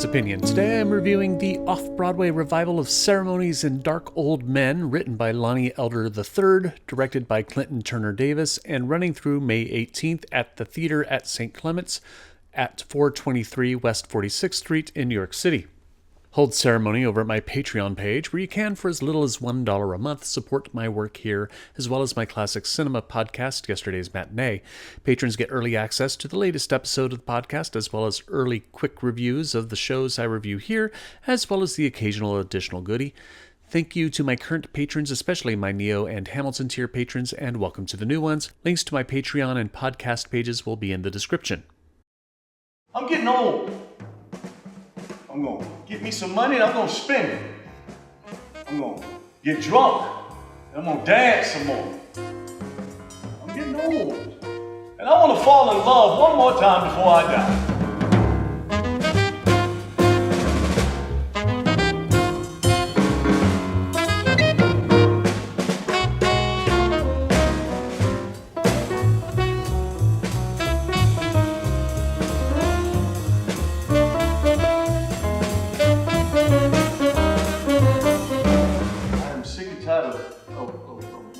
Opinion. Today I'm reviewing the Off-Broadway revival of Ceremonies and Dark Old Men, written by Lonne Elder III, directed by Clinton Turner Davis, and running through May 18th at the theater at St. Clement's at 423 West 46th Street in New York City. Hold ceremony over at my Patreon page, where you can, for as little as $1 a month, support my work here, as well as my classic cinema podcast, Yesterday's Matinee. Patrons get early access to the latest episode of the podcast, as well as early quick reviews of the shows I review here, as well as the occasional additional goodie. Thank you to my current patrons, especially my Neo and Hamilton tier patrons, and welcome to the new ones. Links to my Patreon and podcast pages will be in the description. I'm getting old. I'm going to get me some money and I'm going to spend it. I'm going to get drunk and I'm going to dance some more. I'm getting old. And I want to fall in love one more time before I die.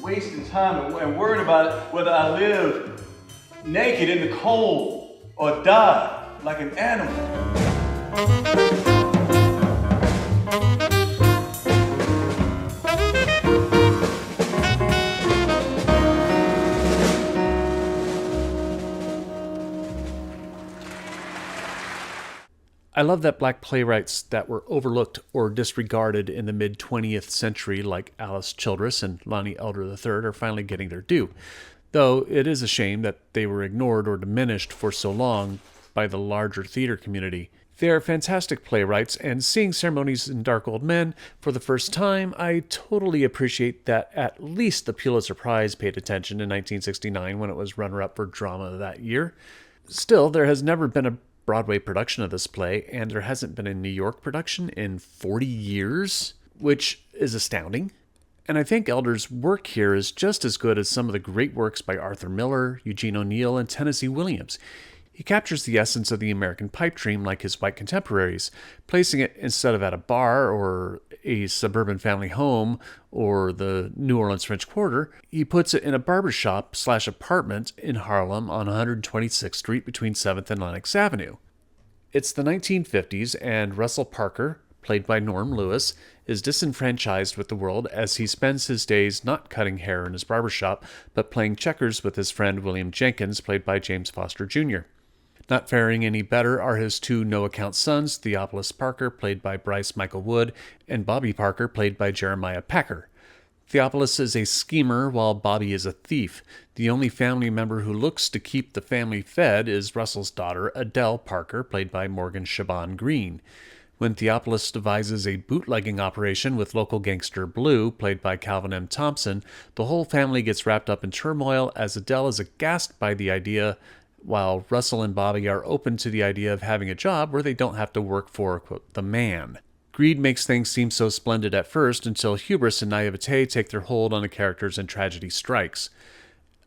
Wasting time and worrying about whether I live naked in the cold or die like an animal. I love that black playwrights that were overlooked or disregarded in the mid-20th century, like Alice Childress and Lonne Elder III, are finally getting their due, though it is a shame that they were ignored or diminished for so long by the larger theater community. They are fantastic playwrights, and seeing Ceremonies and Dark Old Men for the first time, I totally appreciate that at least the Pulitzer Prize paid attention in 1969 when it was runner-up for drama that year. Still, there has never been a Broadway production of this play, and there hasn't been a New York production in 40 years, which is astounding. And I think Elder's work here is just as good as some of the great works by Arthur Miller, Eugene O'Neill, and Tennessee Williams. He captures the essence of the American pipe dream like his white contemporaries, placing it instead of at a bar or a suburban family home or the New Orleans French Quarter. He puts it in a barbershop/apartment in Harlem on 126th Street between 7th and Lenox Avenue. It's the 1950s, and Russell Parker, played by Norm Lewis, is disenfranchised with the world as he spends his days not cutting hair in his barbershop, but playing checkers with his friend William Jenkins, played by James Foster Jr. Not faring any better are his two no-account sons, Theopolis Parker, played by Bryce Michael Wood, and Bobby Parker, played by Jeremiah Packer. Theopolis is a schemer, while Bobby is a thief. The only family member who looks to keep the family fed is Russell's daughter, Adele Parker, played by Morgan Siobhan Green. When Theopolis devises a bootlegging operation with local gangster Blue, played by Calvin M. Thompson, the whole family gets wrapped up in turmoil as Adele is aghast by the idea, while Russell and Bobby are open to the idea of having a job where they don't have to work for, quote, the man. Greed makes things seem so splendid at first until hubris and naivete take their hold on the characters and tragedy strikes.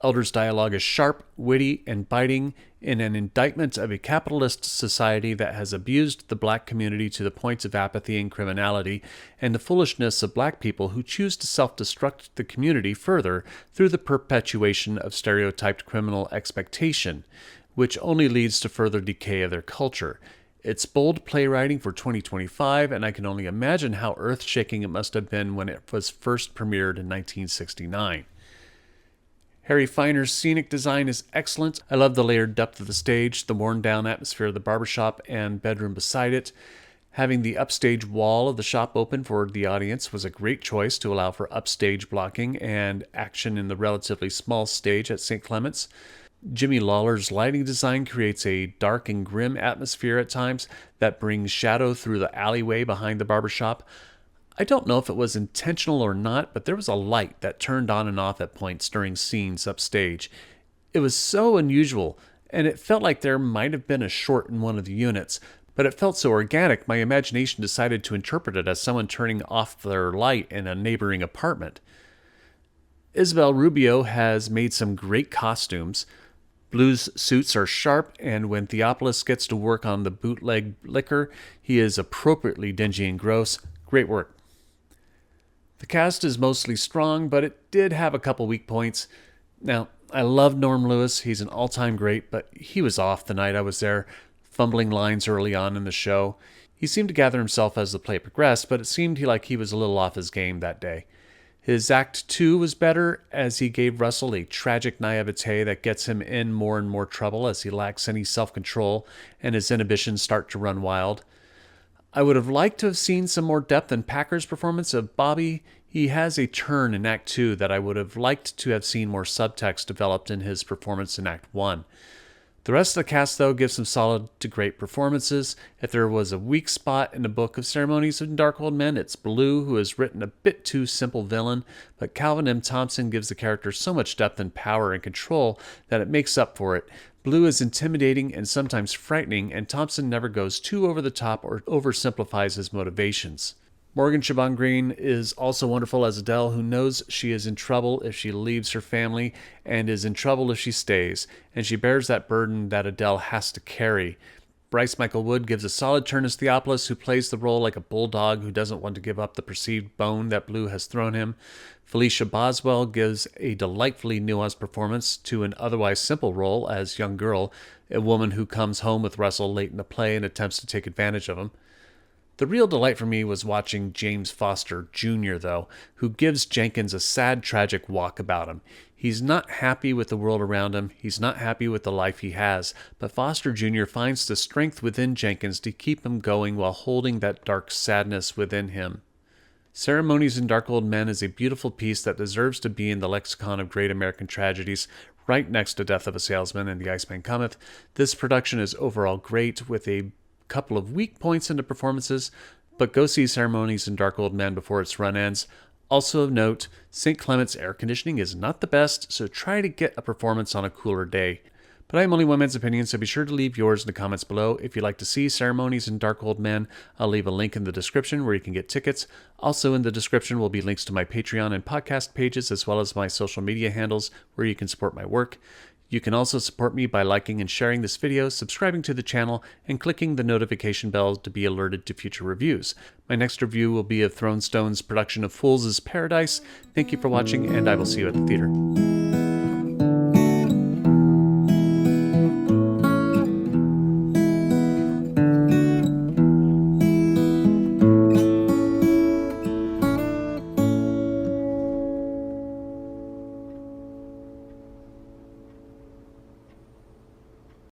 Elder's dialogue is sharp, witty, and biting in an indictment of a capitalist society that has abused the black community to the point of apathy and criminality, and the foolishness of black people who choose to self-destruct the community further through the perpetuation of stereotyped criminal expectation, which only leads to further decay of their culture. It's bold playwriting for 2025, and I can only imagine how earth-shaking it must have been when it was first premiered in 1969. Harry Feiner's scenic design is excellent. I love the layered depth of the stage, the worn-down atmosphere of the barbershop and bedroom beside it. Having the upstage wall of the shop open for the audience was a great choice to allow for upstage blocking and action in the relatively small stage at St. Clement's. Jimmy Lawlor's lighting design creates a dark and grim atmosphere at times that brings shadow through the alleyway behind the barbershop. I don't know if it was intentional or not, but there was a light that turned on and off at points during scenes upstage. It was so unusual, and it felt like there might have been a short in one of the units, but it felt so organic my imagination decided to interpret it as someone turning off their light in a neighboring apartment. Isabel Rubio has made some great costumes. Blue's suits are sharp, and when Theopolis gets to work on the bootleg liquor, he is appropriately dingy and gross. Great work. The cast is mostly strong, but it did have a couple weak points. Now, I love Norm Lewis. He's an all-time great, but he was off the night I was there, fumbling lines early on in the show. He seemed to gather himself as the play progressed, but it seemed like he was a little off his game that day. His Act 2 was better, as he gave Russell a tragic naivete that gets him in more and more trouble as he lacks any self-control and his inhibitions start to run wild. I would have liked to have seen some more depth in Packer's performance of Bobby. He has a turn in Act 2 that I would have liked to have seen more subtext developed in his performance in Act 1. The rest of the cast, though, gives some solid to great performances. If there was a weak spot in the book of Ceremonies and Dark Old Men, it's Blue, who has written a bit too simple villain, but Calvin M. Thompson gives the character so much depth and power and control that it makes up for it. Blue is intimidating and sometimes frightening, and Thompson never goes too over the top or oversimplifies his motivations. Morgan Siobhan Green is also wonderful as Adele, who knows she is in trouble if she leaves her family and is in trouble if she stays, and she bears that burden that Adele has to carry. Bryce Michael Wood gives a solid turn as Theopolis, who plays the role like a bulldog who doesn't want to give up the perceived bone that Blue has thrown him. Felicia Boswell gives a delightfully nuanced performance to an otherwise simple role as young girl, a woman who comes home with Russell late in the play and attempts to take advantage of him. The real delight for me was watching James Foster Jr., though, who gives Jenkins a sad, tragic walk about him. He's not happy with the world around him, he's not happy with the life he has, but Foster Jr. finds the strength within Jenkins to keep him going while holding that dark sadness within him. Ceremonies and Dark Old Men is a beautiful piece that deserves to be in the lexicon of great American tragedies, right next to Death of a Salesman and The Iceman Cometh. This production is overall great, with a couple of weak points in the performances, but go see Ceremonies and Dark Old Men before its run ends. Also of note, St. Clement's air conditioning is not the best, so try to get a performance on a cooler day. But I am only one man's opinion, so be sure to leave yours in the comments below. If you'd like to see Ceremonies and Dark Old Men, I'll leave a link in the description where you can get tickets. Also in the description will be links to my Patreon and podcast pages, as well as my social media handles where you can support my work. You can also support me by liking and sharing this video, subscribing to the channel, and clicking the notification bell to be alerted to future reviews. My next review will be of Thronestone's production of Fool's Paradise. Thank you for watching, and I will see you at the theater.